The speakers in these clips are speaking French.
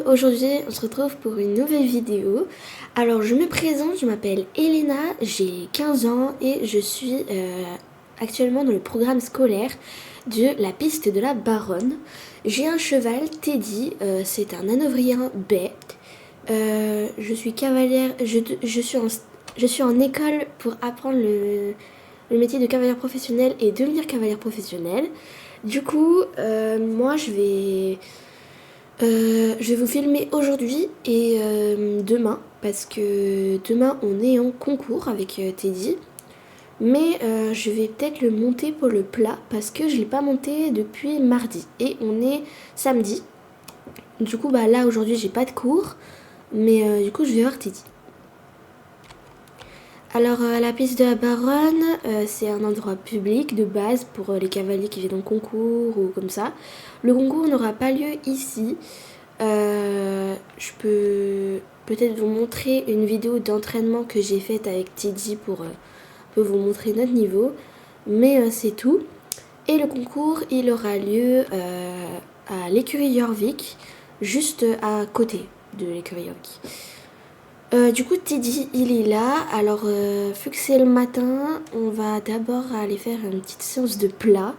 aujourd'hui on se retrouve pour une nouvelle vidéo. Alors je me présente, je m'appelle Elena, j'ai 15 ans et je suis actuellement dans le programme scolaire de la piste de la Baronne. J'ai un cheval, Teddy, c'est un hanovrien bai. Je suis cavalière, je suis en école pour apprendre le métier de cavalière professionnelle et devenir cavalière professionnelle. Du coup, moi je vais vous filmer aujourd'hui et demain, parce que demain on est en concours avec Teddy. Mais je vais peut-être le monter pour le plat parce que je ne l'ai pas monté depuis mardi. Et on est samedi. Du coup, bah là aujourd'hui j'ai pas de cours. Mais du coup je vais voir Teddy. Alors la piste de la Baronne, c'est un endroit public de base pour les cavaliers qui viennent en concours ou comme ça. Le concours n'aura pas lieu ici. Je peux peut-être vous montrer une vidéo d'entraînement que j'ai faite avec Teddy pour vous montrer notre niveau. Mais c'est tout. Et le concours, il aura lieu à l'écurie Jorvik, juste à côté de l'écurie Jorvik. Du coup, Teddy, il est là. Alors, vu que c'est le matin, on va d'abord aller faire une petite séance de plat.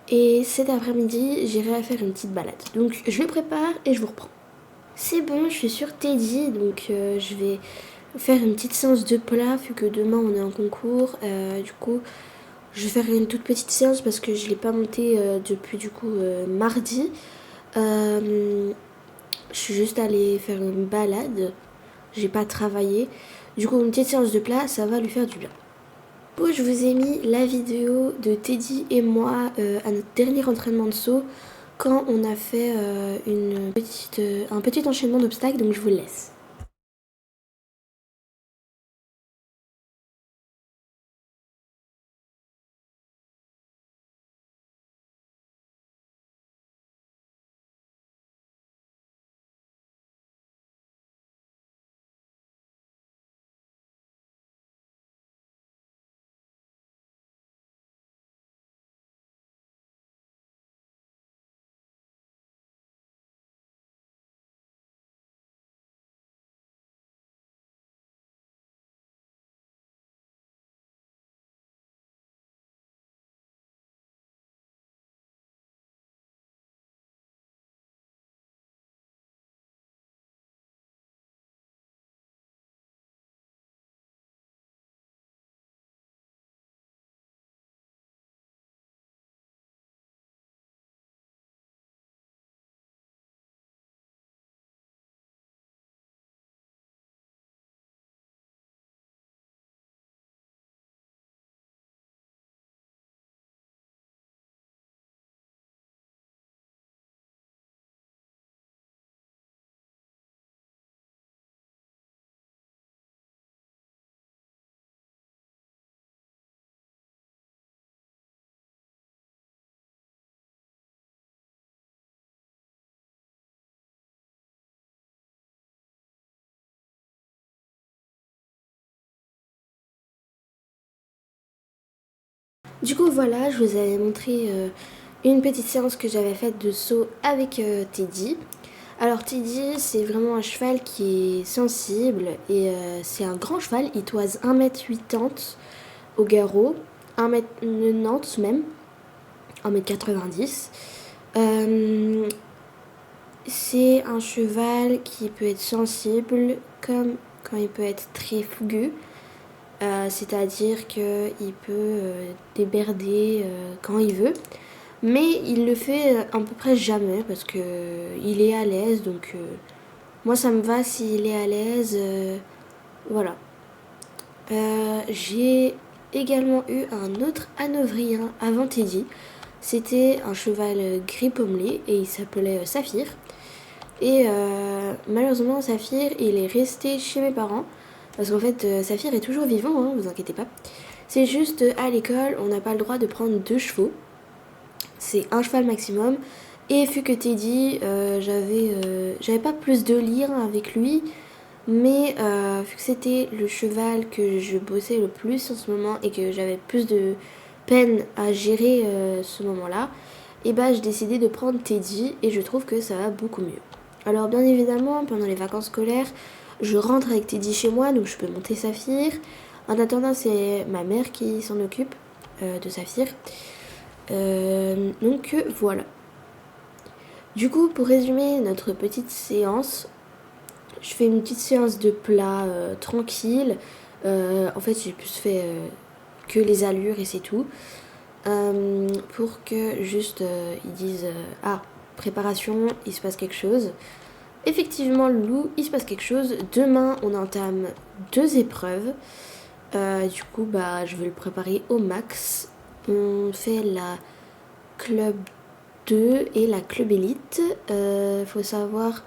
Et cet après-midi, j'irai faire une petite balade. Donc, je le prépare et je vous reprends. C'est bon, je suis sur Teddy, donc je vais faire une petite séance de plat, vu que demain on est en concours. Du coup, je vais faire une toute petite séance parce que je ne l'ai pas montée depuis du coup mardi. Je suis juste allée faire une balade. J'ai pas travaillé. Du coup, une petite séance de plat, ça va lui faire du bien. Bon, je vous ai mis la vidéo de Teddy et moi à notre dernier entraînement de saut quand on a fait un petit enchaînement d'obstacles, donc je vous le laisse. Du coup, voilà, je vous avais montré une petite séance que j'avais faite de saut avec Teddy. Alors Teddy, c'est vraiment un cheval qui est sensible et c'est un grand cheval. Il toise 1m80 au garrot, 1m90 même, 1m90. C'est un cheval qui peut être sensible comme quand il peut être très fougueux. C'est-à-dire qu'il peut déberder quand il veut. Mais il le fait à peu près jamais parce qu'il est à l'aise. Donc moi ça me va s'il est à l'aise. Voilà. J'ai également eu un autre hanovrien avant Teddy. C'était un cheval gris pommelé et il s'appelait Saphir. Et malheureusement Saphir il est resté chez mes parents. Parce qu'en fait Saphir est toujours vivant, hein, vous inquiétez pas. C'est juste à l'école on n'a pas le droit de prendre 2 chevaux. C'est un cheval maximum. Et vu que Teddy, j'avais pas plus de lien avec lui. Mais vu que c'était le cheval que je bossais le plus en ce moment et que j'avais plus de peine à gérer ce moment-là, et bah j'ai décidé de prendre Teddy et je trouve que ça va beaucoup mieux. Alors bien évidemment, pendant les vacances scolaires, je rentre avec Teddy chez moi, donc je peux monter Saphir. En attendant, c'est ma mère qui s'en occupe de Saphir. Voilà. Du coup, pour résumer notre petite séance, je fais une petite séance de plat tranquille. En fait, j'ai plus fait que les allures et c'est tout. Pour que juste ils disent ah, préparation, il se passe quelque chose. Effectivement, Lou, il se passe quelque chose. Demain, on entame 2 épreuves. Je vais le préparer au max. On fait la club 2 et la club élite. Faut savoir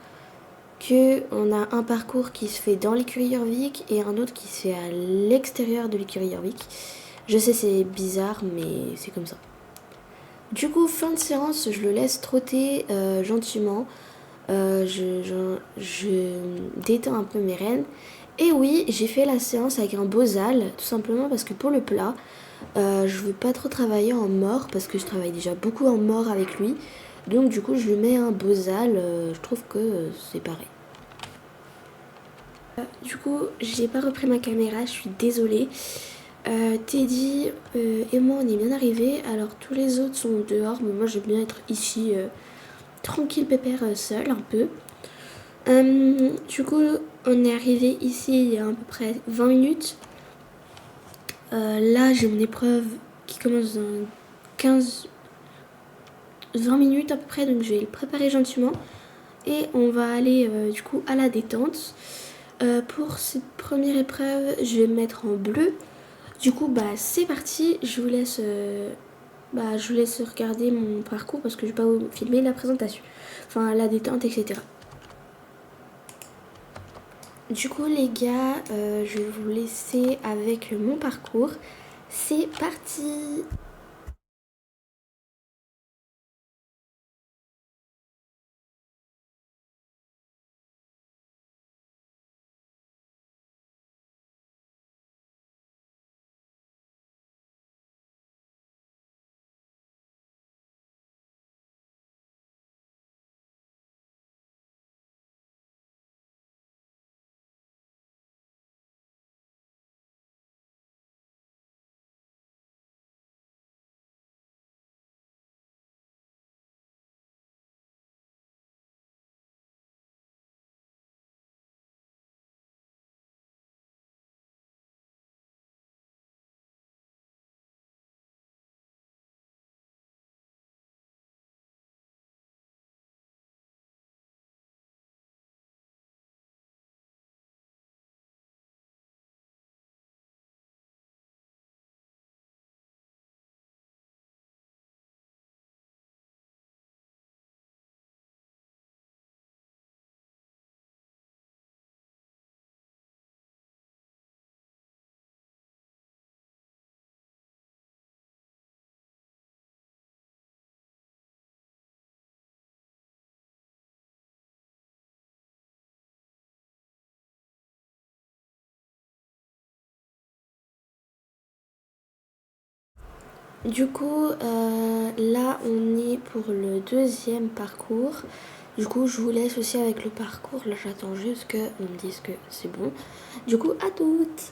que on a un parcours qui se fait dans l'écurie Jorvik et un autre qui se fait à l'extérieur de l'écurie Jorvik. Je sais, c'est bizarre, mais c'est comme ça. Du coup, fin de séance, je le laisse trotter gentiment. Je détends un peu mes rênes. Et oui, j'ai fait la séance avec un Bozal, tout simplement parce que pour le plat, je veux pas trop travailler en mort, parce que je travaille déjà beaucoup en mort avec lui. Donc du coup, je lui mets un Bozal, je trouve que c'est pareil. Du coup, j'ai pas repris ma caméra, je suis désolée. Teddy et moi, on est bien arrivés. Alors tous les autres sont dehors, mais moi, j'aime bien être ici, tranquille, pépère, seule un peu. Du coup, on est arrivé ici il y a à peu près 20 minutes. Là, j'ai mon épreuve qui commence dans 20 minutes à peu près, donc je vais le préparer gentiment. Et on va aller du coup à la détente. Pour cette première épreuve, je vais me mettre en bleu. Du coup, c'est parti. Je vous laisse regarder mon parcours parce que je vais pas vous filmer la présentation. Enfin, la détente, etc. Du coup, les gars, je vais vous laisser avec mon parcours. C'est parti! Du coup, là, on est pour le deuxième parcours. Du coup, je vous laisse aussi avec le parcours. Là, j'attends juste qu'on me dise que c'est bon. Du coup, à toutes!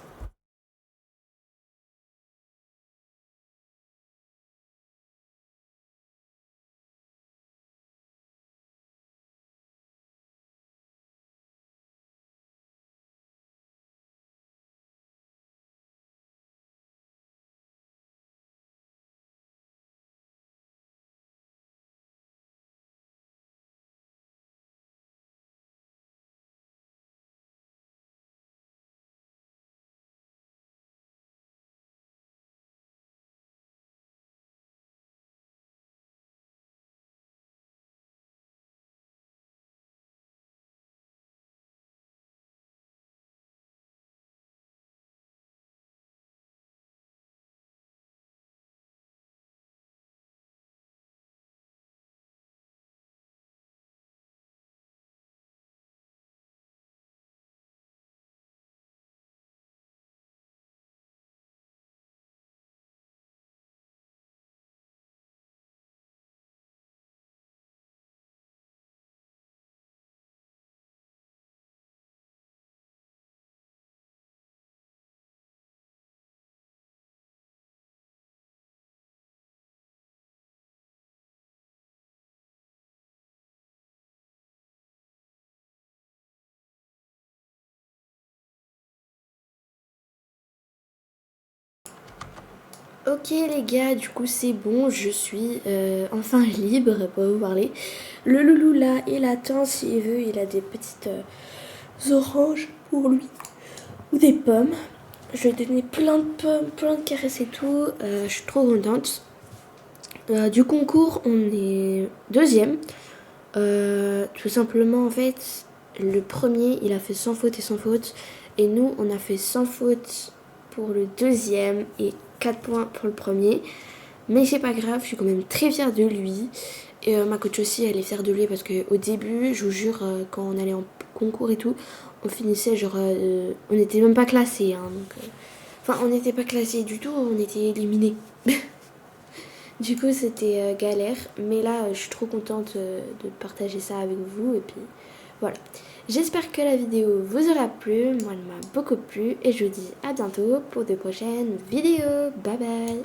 Ok les gars, du coup c'est bon, je suis enfin libre pour vous parler. Le loulou là, il attend s'il veut, il a des petites oranges pour lui ou des pommes. Je lui ai donné plein de pommes, plein de caresses et tout. Je suis trop contente. Du concours, on est deuxième. Tout simplement, en fait, le premier, il a fait sans faute et sans faute. Et nous, on a fait sans faute pour le deuxième et 4 points pour le premier. Mais c'est pas grave, je suis quand même très fière de lui. Et ma coach aussi, elle est fière de lui parce qu'au début, je vous jure, quand on allait en concours et tout, on finissait genre. On n'était même pas classés. Hein, enfin, on n'était pas classés du tout, on était éliminés. Du coup, c'était galère. Mais là, je suis trop contente de partager ça avec vous. Et puis, voilà. J'espère que la vidéo vous aura plu. Moi, elle m'a beaucoup plu. Et je vous dis à bientôt pour de prochaines vidéos. Bye bye.